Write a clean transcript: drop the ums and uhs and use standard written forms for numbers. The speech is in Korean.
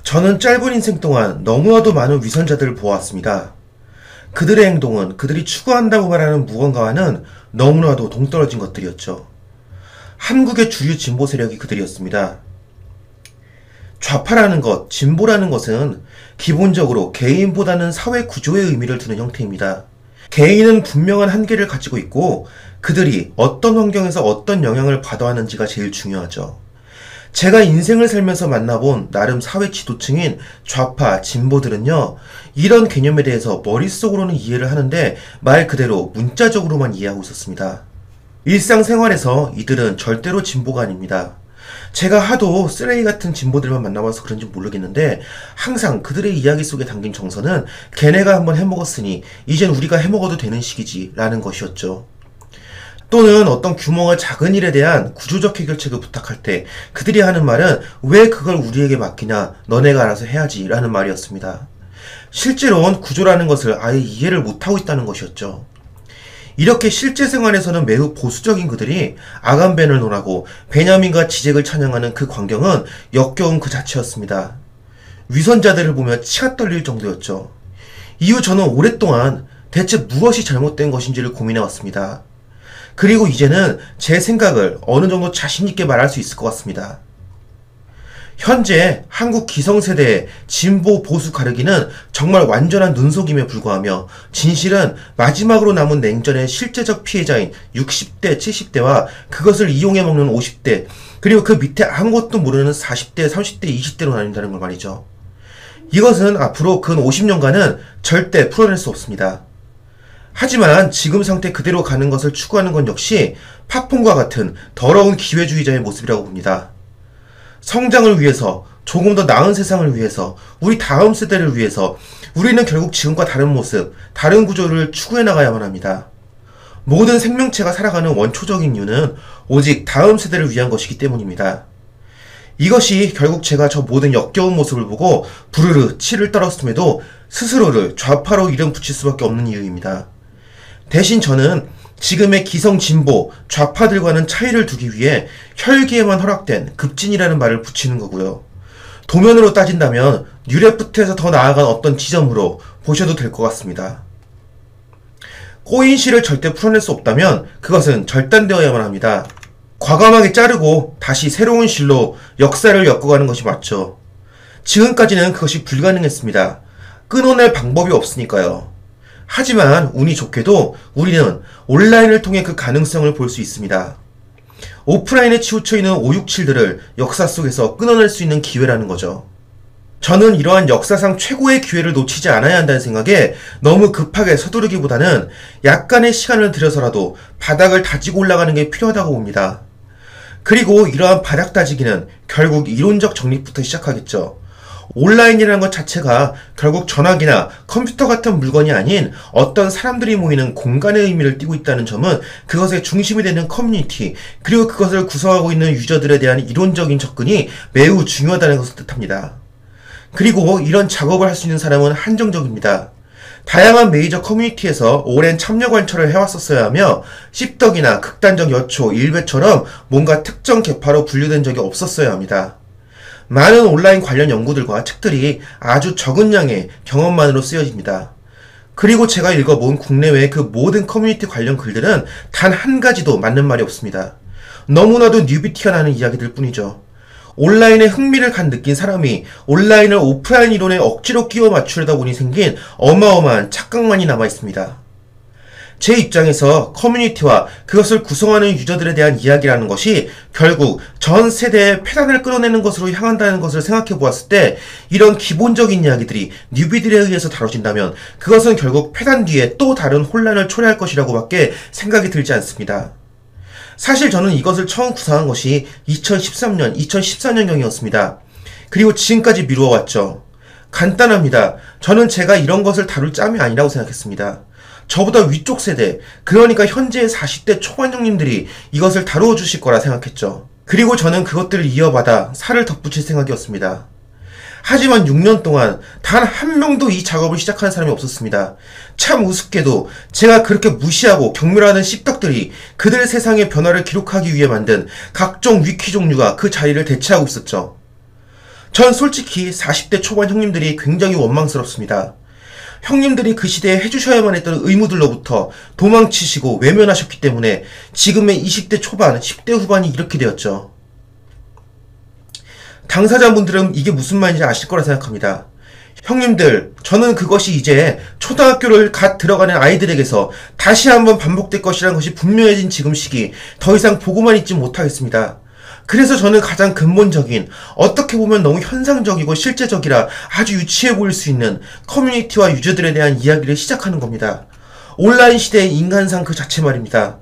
저는 짧은 인생 동안 너무나도 많은 위선자들을 보았습니다. 그들의 행동은 그들이 추구한다고 말하는 무언가와는 너무나도 동떨어진 것들이었죠. 한국의 주류 진보 세력이 그들이었습니다. 좌파라는 것, 진보라는 것은 기본적으로 개인보다는 사회 구조의 의미를 두는 형태입니다. 개인은 분명한 한계를 가지고 있고 그들이 어떤 환경에서 어떤 영향을 받아야 하는지가 제일 중요하죠. 제가 인생을 살면서 만나본 나름 사회 지도층인 좌파, 진보들은요, 이런 개념에 대해서 머릿속으로는 이해를 하는데 말 그대로 문자적으로만 이해하고 있었습니다. 일상생활에서 이들은 절대로 진보가 아닙니다. 제가 하도 쓰레기 같은 진보들만 만나봐서 그런지 모르겠는데 항상 그들의 이야기 속에 담긴 정서는 걔네가 한번 해먹었으니 이젠 우리가 해먹어도 되는 시기지 라는 것이었죠. 또는 어떤 규모가 작은 일에 대한 구조적 해결책을 부탁할 때 그들이 하는 말은 왜 그걸 우리에게 맡기냐, 너네가 알아서 해야지 라는 말이었습니다. 실제로는 구조라는 것을 아예 이해를 못하고 있다는 것이었죠. 이렇게 실제 생활에서는 매우 보수적인 그들이 아간벤을 논하고 베냐민과 지젝을 찬양하는 그 광경은 역겨운 그 자체였습니다. 위선자들을 보며 치가 떨릴 정도였죠. 이후 저는 오랫동안 대체 무엇이 잘못된 것인지를 고민해왔습니다. 그리고 이제는 제 생각을 어느 정도 자신있게 말할 수 있을 것 같습니다. 현재 한국 기성세대의 진보 보수 가르기는 정말 완전한 눈속임에 불과하며 진실은 마지막으로 남은 냉전의 실제적 피해자인 60대, 70대와 그것을 이용해 먹는 50대, 그리고 그 밑에 아무것도 모르는 40대, 30대, 20대로 나뉜다는 걸 말이죠. 이것은 앞으로 근 50년간은 절대 풀어낼 수 없습니다. 하지만 지금 상태 그대로 가는 것을 추구하는 건 역시 팝콘과 같은 더러운 기회주의자의 모습이라고 봅니다. 성장을 위해서, 조금 더 나은 세상을 위해서, 우리 다음 세대를 위해서 우리는 결국 지금과 다른 모습, 다른 구조를 추구해 나가야만 합니다. 모든 생명체가 살아가는 원초적인 이유는 오직 다음 세대를 위한 것이기 때문입니다. 이것이 결국 제가 저 모든 역겨운 모습을 보고 부르르 치를 떨었음에도 스스로를 좌파로 이름 붙일 수밖에 없는 이유입니다. 대신 저는 지금의 기성 진보, 좌파들과는 차이를 두기 위해 혈기에만 허락된 급진이라는 말을 붙이는 거고요. 도면으로 따진다면 뉴레프트에서 더 나아간 어떤 지점으로 보셔도 될 것 같습니다. 꼬인 실을 절대 풀어낼 수 없다면 그것은 절단되어야만 합니다. 과감하게 자르고 다시 새로운 실로 역사를 엮어가는 것이 맞죠. 지금까지는 그것이 불가능했습니다. 끊어낼 방법이 없으니까요. 하지만 운이 좋게도 우리는 온라인을 통해 그 가능성을 볼 수 있습니다. 오프라인에 치우쳐 있는 567들을 역사 속에서 끊어낼 수 있는 기회라는 거죠. 저는 이러한 역사상 최고의 기회를 놓치지 않아야 한다는 생각에 너무 급하게 서두르기보다는 약간의 시간을 들여서라도 바닥을 다지고 올라가는 게 필요하다고 봅니다. 그리고 이러한 바닥 다지기는 결국 이론적 정립부터 시작하겠죠. 온라인이라는 것 자체가 결국 전화기나 컴퓨터 같은 물건이 아닌 어떤 사람들이 모이는 공간의 의미를 띠고 있다는 점은 그것의 중심이 되는 커뮤니티, 그리고 그것을 구성하고 있는 유저들에 대한 이론적인 접근이 매우 중요하다는 것을 뜻합니다. 그리고 이런 작업을 할 수 있는 사람은 한정적입니다. 다양한 메이저 커뮤니티에서 오랜 참여 관철을 해왔었어야 하며 씹덕이나 극단적 여초, 일베처럼 뭔가 특정 계파로 분류된 적이 없었어야 합니다. 많은 온라인 관련 연구들과 책들이 아주 적은 양의 경험만으로 쓰여집니다. 그리고 제가 읽어본 국내외의 그 모든 커뮤니티 관련 글들은 단 한 가지도 맞는 말이 없습니다. 너무나도 뉴비티가 나는 이야기들 뿐이죠. 온라인에 흥미를 느낀 사람이 온라인을 오프라인 이론에 억지로 끼워 맞추려다 보니 생긴 어마어마한 착각만이 남아있습니다. 제 입장에서 커뮤니티와 그것을 구성하는 유저들에 대한 이야기라는 것이 결국 전 세대의 폐단을 끌어내는 것으로 향한다는 것을 생각해 보았을 때 이런 기본적인 이야기들이 뉴비들에 의해서 다뤄진다면 그것은 결국 폐단 뒤에 또 다른 혼란을 초래할 것이라고 밖에 생각이 들지 않습니다. 사실 저는 이것을 처음 구상한 것이 2013년, 2014년경이었습니다. 그리고 지금까지 미루어왔죠. 간단합니다. 저는 제가 이런 것을 다룰 짬이 아니라고 생각했습니다. 저보다 위쪽 세대, 그러니까 현재의 40대 초반 형님들이 이것을 다루어 주실 거라 생각했죠. 그리고 저는 그것들을 이어받아 살을 덧붙일 생각이었습니다. 하지만 6년 동안 단 한 명도 이 작업을 시작하는 사람이 없었습니다. 참 우습게도 제가 그렇게 무시하고 경멸하는 씹덕들이 그들의 세상의 변화를 기록하기 위해 만든 각종 위키 종류가 그 자리를 대체하고 있었죠. 전 솔직히 40대 초반 형님들이 굉장히 원망스럽습니다. 형님들이 그 시대에 해주셔야만 했던 의무들로부터 도망치시고 외면하셨기 때문에 지금의 20대 초반, 10대 후반이 이렇게 되었죠. 당사자분들은 이게 무슨 말인지 아실 거라 생각합니다. 형님들, 저는 그것이 이제 초등학교를 갓 들어가는 아이들에게서 다시 한번 반복될 것이라는 것이 분명해진 지금 시기, 더 이상 보고만 있지 못하겠습니다. 그래서 저는 가장 근본적인, 어떻게 보면 너무 현상적이고 실제적이라 아주 유치해 보일 수 있는 커뮤니티와 유저들에 대한 이야기를 시작하는 겁니다. 온라인 시대의 인간상 그 자체 말입니다.